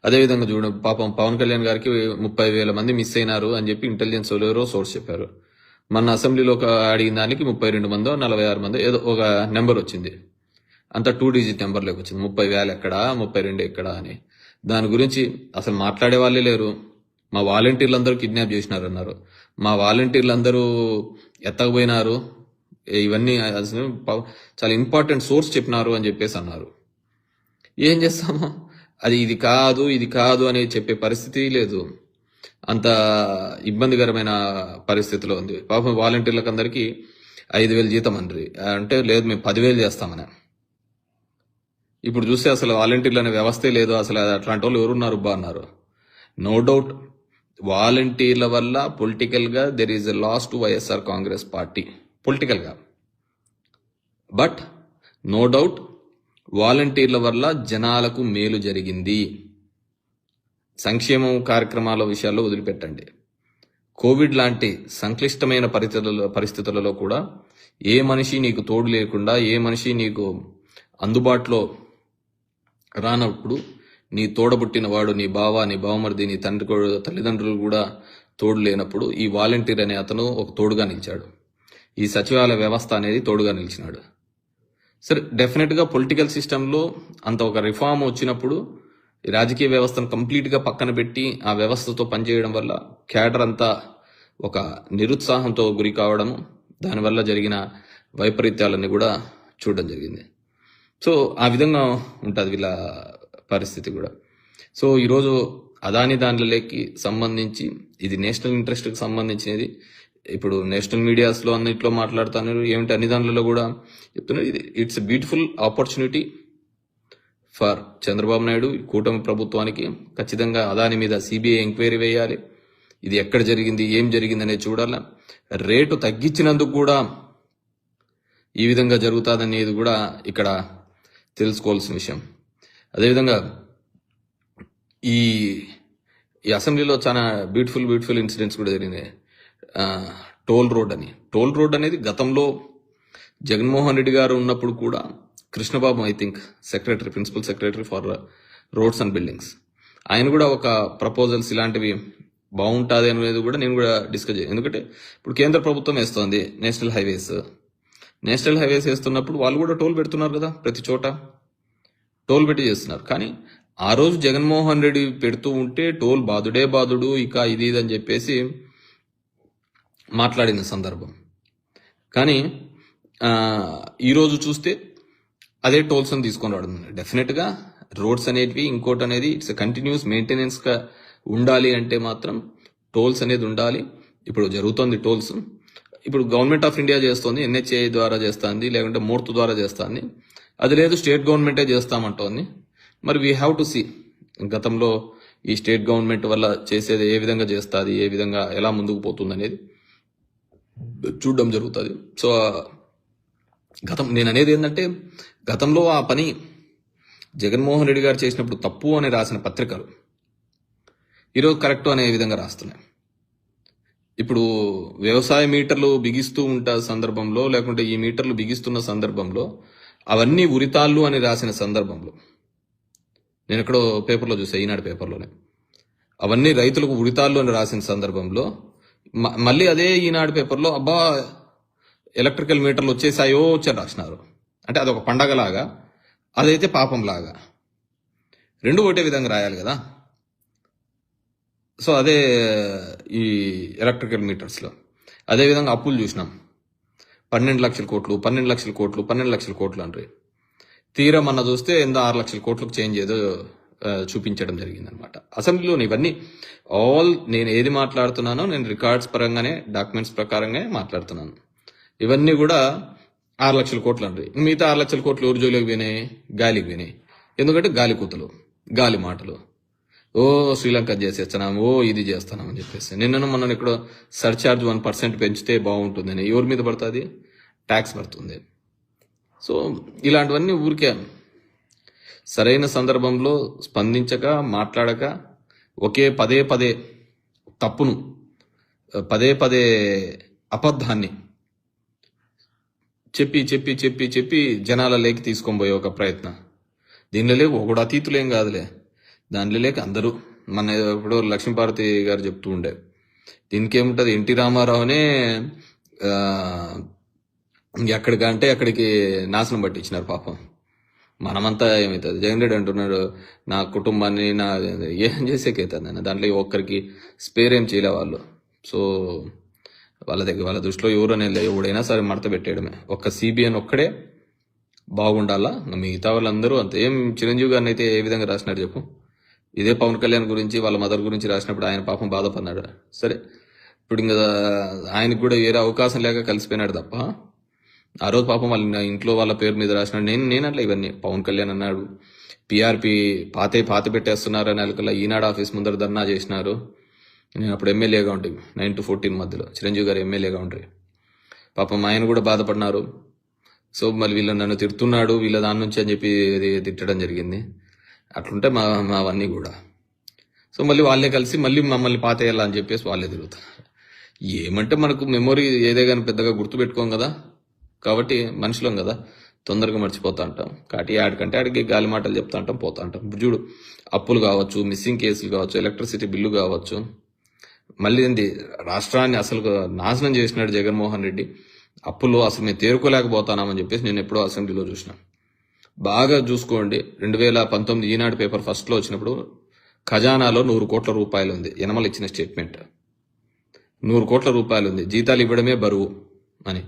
అదేవిధంగా చూడ పాపం పవన్ కళ్యాణ్ గారికి 30,000 మంది మిస్ అయినారు అని చెప్పి ఇంటెలిజెన్స్ ఎవరో సోర్స్ చెప్పారు. మన అసెంబ్లీలో అడిగిన దానికి 32 మందో 46 మందో ఏదో ఒక నెంబర్ వచ్చింది. అంత 2 డిజిట్ నెంబర్లోకి వచ్చింది. 30,000 ఎక్కడా 32 ఎక్కడా అని. దాని గురించి అసలు మాట్లాడే వాళ్ళే లేరు. మా వాలంటీర్లందరూ కిడ్నాప్ చేసినారన్నారు. మా వాలంటీర్లందరూ ఎత్తకపోయినారు. ఇవన్నీ అసలు చాలా ఇంపార్టెంట్ సోర్స్ చెప్పినారు అని చెప్పేసి అన్నారు. ఏం చేస్తాము, అది ఇది కాదు అని చెప్పే పరిస్థితి లేదు. అంత ఇబ్బందికరమైన పరిస్థితిలో ఉంది. పాపం వాలంటీర్లకు అందరికీ 5,000 జీతం అండ్రి అంటే లేదు మేము 10,000 చేస్తామని. ఇప్పుడు చూస్తే అసలు వాలంటీర్లు అనే వ్యవస్థే లేదు. అసలు అట్లాంటి వాళ్ళు ఎవరున్నారు బా అన్నారు. నో డౌట్ వాలంటీర్ల వల్ల పొలిటికల్ గా there is a loss to YSR Congress party political గా. బట్ నో డౌట్ వాలంటీర్ల వల్ల జనాలకు మేలు జరిగింది. సంక్షేమం కార్యక్రమాల విషయాల్లో వదిలిపెట్టండి. కోవిడ్ లాంటి సంక్లిష్టమైన పరిస్థితులలో కూడా ఏ మనిషి నీకు తోడు లేకుండా, ఏ మనిషి నీకు అందుబాటులో రానప్పుడు నీ తోడబుట్టిన వాడు, నీ బావ, నీ బావమరిది, నీ తల్లిదండ్రులు కూడా తోడు లేనప్పుడు ఈ వాలంటీర్ అనే అతను ఒక తోడుగా నిలిచాడు. ఈ సచివాలయ వ్యవస్థ అనేది తోడుగా నిలిచినాడు. సరే, డెఫినెట్ గా పొలిటికల్ సిస్టంలో అంత ఒక రిఫార్మ్ వచ్చినప్పుడు ఈ రాజకీయ వ్యవస్థను కంప్లీట్ గా పక్కన పెట్టి ఆ వ్యవస్థతో పనిచేయడం వల్ల క్యాడర్ అంతా ఒక నిరుత్సాహంతో గురి కావడము, దానివల్ల జరిగిన వైపరీత్యాలన్నీ కూడా చూడడం జరిగింది. సో ఆ విధంగా ఉంటుంది వీళ్ళ పరిస్థితి కూడా. సో ఈరోజు అదాని దానిలకి సంబంధించి ఇది నేషనల్ ఇంట్రెస్ట్కి సంబంధించినది. ఇప్పుడు నేషనల్ మీడియాస్లో అన్నిట్లో మాట్లాడుతున్నారు. ఏమిటి అన్ని దానిలో కూడా చెప్తున్నారు. It's a beautiful opportunity for Chandrababu Naidu, కూటమి ప్రభుత్వానికి. ఖచ్చితంగా అదాని మీద సిబిఐ ఎంక్వైరీ వేయాలి. ఇది ఎక్కడ జరిగింది, ఏం జరిగింది అనేది చూడాలి. రేటు తగ్గించినందుకు కూడా ఈ విధంగా జరుగుతుందనేది కూడా ఇక్కడ తెలుసుకోవాల్సిన విషయం. అదేవిధంగా ఈ అసెంబ్లీలో చాలా బ్యూటిఫుల్ ఇన్సిడెంట్స్ కూడా జరిగినాయి. టోల్ రోడ్ అనేది గతంలో జగన్మోహన్ రెడ్డి గారు ఉన్నప్పుడు కూడా Krishnababu, I think principal secretary for roads and buildings, ఆయన కూడా ఒక ప్రపోజల్స్ ఇలాంటివి బాగుంటుంది అనేది కూడా నేను కూడా డిస్కస్ చేయాలి. ఎందుకంటే ఇప్పుడు కేంద్ర ప్రభుత్వం వేస్తోంది నేషనల్ హైవేస్ వేస్తున్నప్పుడు వాళ్ళు కూడా టోల్ పెడుతున్నారు కదా, ప్రతి చోట టోల్ పెట్టి చేస్తున్నారు. కానీ ఆ రోజు జగన్మోహన్ రెడ్డి పెడుతూ ఉంటే టోల్ బాదుడు ఇక ఇది అని చెప్పేసి మాట్లాడిన సందర్భం. కానీ ఈరోజు చూస్తే అదే టోల్స్ అని తీసుకొని రావడం. డెఫినెట్ గా రోడ్స్ అనేటివి ఇంకోటి అనేది ఇట్స్ కంటిన్యూస్ మెయింటెనెన్స్ గా ఉండాలి అంటే మాత్రం టోల్స్ అనేది ఉండాలి. ఇప్పుడు జరుగుతోంది టోల్స్. ఇప్పుడు గవర్నమెంట్ ఆఫ్ ఇండియా చేస్తోంది, ఎన్హెచ్ఏ ద్వారా చేస్తుంది, లేకుంటే మూర్తు ద్వారా చేస్తుంది. అది లేదు స్టేట్ గవర్నమెంటే చేస్తామంటోంది. మరి వీ హ్యావ్ టు సీ గతంలో ఈ స్టేట్ గవర్నమెంట్ వల్ల చేసేది ఏ విధంగా చేస్తుంది, ఏ విధంగా ఎలా ముందుకు పోతుంది అనేది చూడడం జరుగుతుంది. సో నేను అనేది ఏంటంటే గతంలో ఆ పని జగన్మోహన్ రెడ్డి గారు చేసినప్పుడు తప్పు అని రాసిన పత్రికలు ఈరోజు కరెక్ట్ అనే విధంగా రాస్తున్నాయి. ఇప్పుడు వ్యవసాయ మీటర్లు బిగిస్తూ ఉంటా సందర్భంలో, లేకుంటే ఈ మీటర్లు బిగిస్తున్న సందర్భంలో అవన్నీ ఉరితాళ్ళు అని రాసిన సందర్భంలో నేను ఎక్కడో పేపర్లో చూసా, ఈనాడు పేపర్లోనే అవన్నీ రైతులకు ఉరితాళ్ళు అని రాసిన సందర్భంలో మళ్ళీ అదే ఈనాడు పేపర్లో అబ్బా ఎలక్ట్రికల్ మీటర్లు వచ్చేసాయో వచ్చని రాసినారు. అంటే అదొక పండగలాగా, అదైతే పాపంలాగా, రెండు ఒకటే విధంగా రాయాలి కదా. సో అదే ఈ ఎలక్ట్రికల్ మీటర్స్లో అదేవిధంగా అప్పులు చూసినాం. 12 లక్షల కోట్లు అంటే తీరం అన్న చూస్తే 6 లక్షల కోట్లకు చేంజ్ ఏదో చూపించడం జరిగిందనమాట. అసెంబ్లీలోని ఇవన్నీ నేను ఏది మాట్లాడుతున్నానో నేను రికార్డ్స్ పరంగానే, డాక్యుమెంట్స్ ప్రకారంగానే మాట్లాడుతున్నాను. ఇవన్నీ కూడా 6 లక్షల కోట్లు అండి. మిగతా 6 లక్షల కోట్లు ఎవరు జోలికి పోయినాయి? గాలికి పోయినాయి. ఎందుకంటే గాలి కూతలు, గాలి మాటలు, శ్రీలంక చేసేస్తున్నాము, ఇది చేస్తున్నామని చెప్పేసి. మొన్న ఇక్కడ సర్చార్జ్ 1% పెంచితే బాగుంటుందని ఎవరి మీద పడుతుంది? ట్యాక్స్ పడుతుంది. సో ఇలాంటివన్నీ ఊరికే సరైన సందర్భంలో స్పందించక, మాట్లాడక, ఒకే పదే తప్పును, పదే అబద్ధాన్ని చెప్పి జనాల లేకి తీసుకొని పోయే ఒక ప్రయత్నం. దీనిలో ఒకడు అతీతులేం కాదులే. దానిలో లేక అందరూ మన ఇప్పుడు లక్ష్మీపార్వతి గారు చెప్తూ ఉండే దీనికి ఏముంటది, ఎన్టీ రామారావునే ఆ, ఎక్కడికంటే అక్కడికి నాశనం పట్టించినారు పాపం. మనమంతా ఏమవుతుంది, జగన్ రెడ్డి అంటున్నాడు నా కుటుంబాన్ని నా ఏం చేసేకైతుంది అన్న, దాంట్లో ఒక్కరికి స్పేర్ ఏం చేయలే వాళ్ళు. సో వాళ్ళ దృష్టిలో ఎవరు అనేది ఎవడైనా సరే మడత పెట్టేయడమే. ఒక్క సిబిఎన్ ఒక్కడే బాగుండాలా, మిగతా వాళ్ళందరూ అంత. ఏం చిరంజీవి గారిని అయితే ఏ విధంగా రాసినాడు చెప్పు. ఇదే పవన్ కళ్యాణ్ గురించి వాళ్ళ మదర్ గురించి రాసినప్పుడు ఆయన పాపం బాధపడినాడు. సరే ఇప్పుడు ఇంకా ఆయనకు కూడా వేరే అవకాశం లేక కలిసిపోయినాడు తప్ప, ఆ రోజు పాపం వాళ్ళ ఇంట్లో వాళ్ళ పేరు మీద రాసినాడు. నేను అట్లా ఇవన్నీ పవన్ కళ్యాణ్ అన్నాడు, పిఆర్పి పాత పెట్టేస్తున్నారు అని అలకల్లా ఈనాడు ఆఫీస్ ముందర ధర్నా చేసినారు. నేను అప్పుడు ఎమ్మెల్యేగా ఉంటుంది 9 to 14 మధ్యలో, చిరంజీవి గారు ఎమ్మెల్యేగా ఉంటారు. పాపం ఆయన కూడా బాధపడినారు. సో మళ్ళీ వీళ్ళు నన్ను తిడుతున్నాడు వీళ్ళ దాని నుంచి అని చెప్పి తిట్టడం జరిగింది. అట్లుంటే మావన్నీ కూడా. సో మళ్ళీ వాళ్ళే కలిసి మళ్ళీ మమ్మల్ని పాతేయాలా అని చెప్పేసి వాళ్ళే తిరుగుతారు. ఏమంటే మనకు మెమొరీ ఏదే కానీ పెద్దగా గుర్తుపెట్టుకోం కదా, కాబట్టి మనుషులం కదా, తొందరగా మర్చిపోతా ఉంటాం. కాబట్టి ఆడికంటే ఆడికి గాలి మాటలు చెప్తా ఉంటాం, పోతా ఉంటాం. ఇప్పుడు చూడు, అప్పులు కావచ్చు, మిస్సింగ్ కేసులు కావచ్చు, ఎలక్ట్రిసిటీ బిల్లు కావచ్చు, మళ్ళీ ఏంది రాష్ట్రాన్ని అసలు నాశనం చేసినాడు జగన్మోహన్ రెడ్డి. అప్పులు అసలు మేము తేరుకోలేకపోతానామని చెప్పేసి నేను ఎప్పుడో అసెంబ్లీలో చూసిన. బాగా చూసుకోండి, 2019 ఈనాడు పేపర్ ఫస్ట్లో వచ్చినప్పుడు ఖజానాలో 100 కోట్ల రూపాయలు ఉంది. యనమల ఇచ్చిన స్టేట్మెంట్ 100 కోట్ల రూపాయలు ఉంది, జీతాలు ఇవ్వడమే బరువు అని.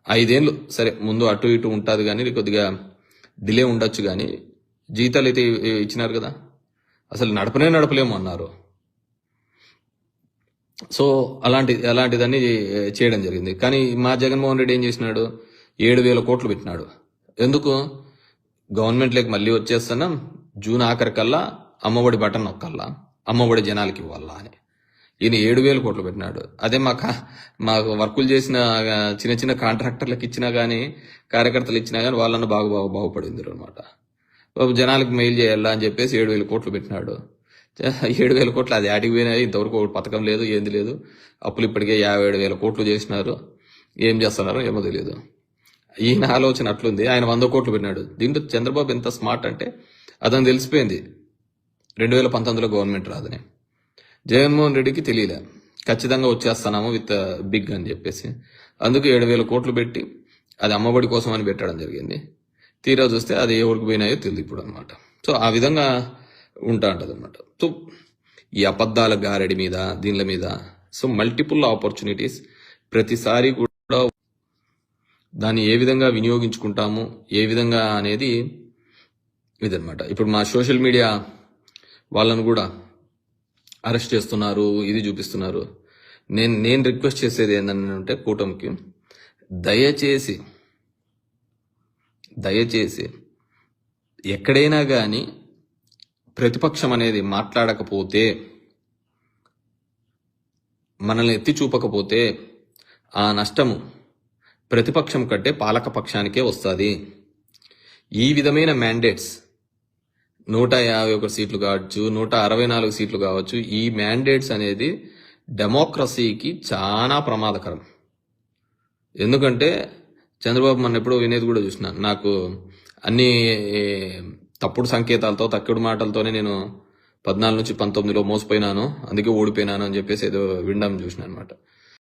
5 ఏళ్ళు సరే ముందు అటు ఇటు ఉంటుంది కానీ కొద్దిగా డిలే ఉండొచ్చు, కానీ జీతాలు అయితే ఇచ్చినారు కదా, అసలు నడపలేము అన్నారు. సో అలాంటిదన్నీ చేయడం జరిగింది. కానీ మా జగన్మోహన్ రెడ్డి ఏం చేసినాడు, 7,000 కోట్లు పెట్టినాడు. ఎందుకు, గవర్నమెంట్లోకి మళ్ళీ వచ్చేస్తున్నాం, జూన్ ఆఖరికల్లా అమ్మఒడి బటన్ నొక్కల్లా, అమ్మఒడి జనాలకి ఇవ్వాలా అని. ఈయన 7,000 కోట్లు పెట్టినాడు. అదే మాకు వర్కులు చేసిన చిన్న చిన్న కాంట్రాక్టర్లకు ఇచ్చినా కానీ, కార్యకర్తలు ఇచ్చినా కానీ వాళ్ళన్న బాగుపడింది అనమాట. జనాలకు మెయిల్ చేయాలా అని చెప్పేసి 7,000 కోట్లు పెట్టినాడు. 7,000 కోట్లు అది ఆటికి పోయినాయి, ఇంతవరకు ఒక పథకం లేదు, ఏంది లేదు. అప్పులు ఇప్పటికే 57,000 కోట్లు చేసినారు, ఏం చేస్తున్నారో ఏమో తెలియదు. ఈయన ఆలోచన అట్లుంది. ఆయన 100 కోట్లు పెట్టినాడు. దీంట్లో చంద్రబాబు ఎంత స్మార్ట్ అంటే అతను తెలిసిపోయింది 2019లో గవర్నమెంట్ రాదని. జగన్మోహన్ రెడ్డికి తెలియలే, ఖచ్చితంగా వచ్చేస్తున్నాము విత్ బిగ్ అని చెప్పేసి. అందుకే 7,000 కోట్లు పెట్టి అది అమ్మఒడి కోసం అని పెట్టడం జరిగింది. తీరా చూస్తే అది ఎవరికి పోయినాయో తెలియదు ఇప్పుడు అనమాట. సో ఆ విధంగా ఉంటా ఉంటుంది అనమాట. సో ఈ అబద్ధాల గారడి మీద దీనిల మీద సో మల్టిపుల్ ఆపర్చునిటీస్, ప్రతిసారి కూడా దాన్ని ఏ విధంగా వినియోగించుకుంటాము ఏ విధంగా అనేది ఇదనమాట. ఇప్పుడు మా సోషల్ మీడియా వాళ్ళను కూడా అరెస్ట్ చేస్తున్నారు, ఇది చూపిస్తున్నారు. నేను రిక్వెస్ట్ చేసేది ఏంటంటే కూటమికి, దయచేసి ఎక్కడైనా కానీ ప్రతిపక్షం అనేది మాట్లాడకపోతే, మనల్ని ఎత్తి చూపకపోతే ఆ నష్టము ప్రతిపక్షం కంటే పాలక పక్షానికే వస్తుంది. ఈ విధమైన మ్యాండేట్స్ 151 సీట్లు కావచ్చు, 164 సీట్లు కావచ్చు, ఈ మ్యాండేట్స్ అనేది డెమోక్రసీకి చాలా ప్రమాదకరం. ఎందుకంటే చంద్రబాబు మన ఎప్పుడో వినేది కూడా చూసిన, నాకు అన్ని తప్పుడు సంకేతాలతో తప్పుడు మాటలతోనే నేను 14 నుంచి 19లో మోసపోయినాను, అందుకే ఓడిపోయినాను అని చెప్పేసి ఏదో వినడం చూసిన అనమాట.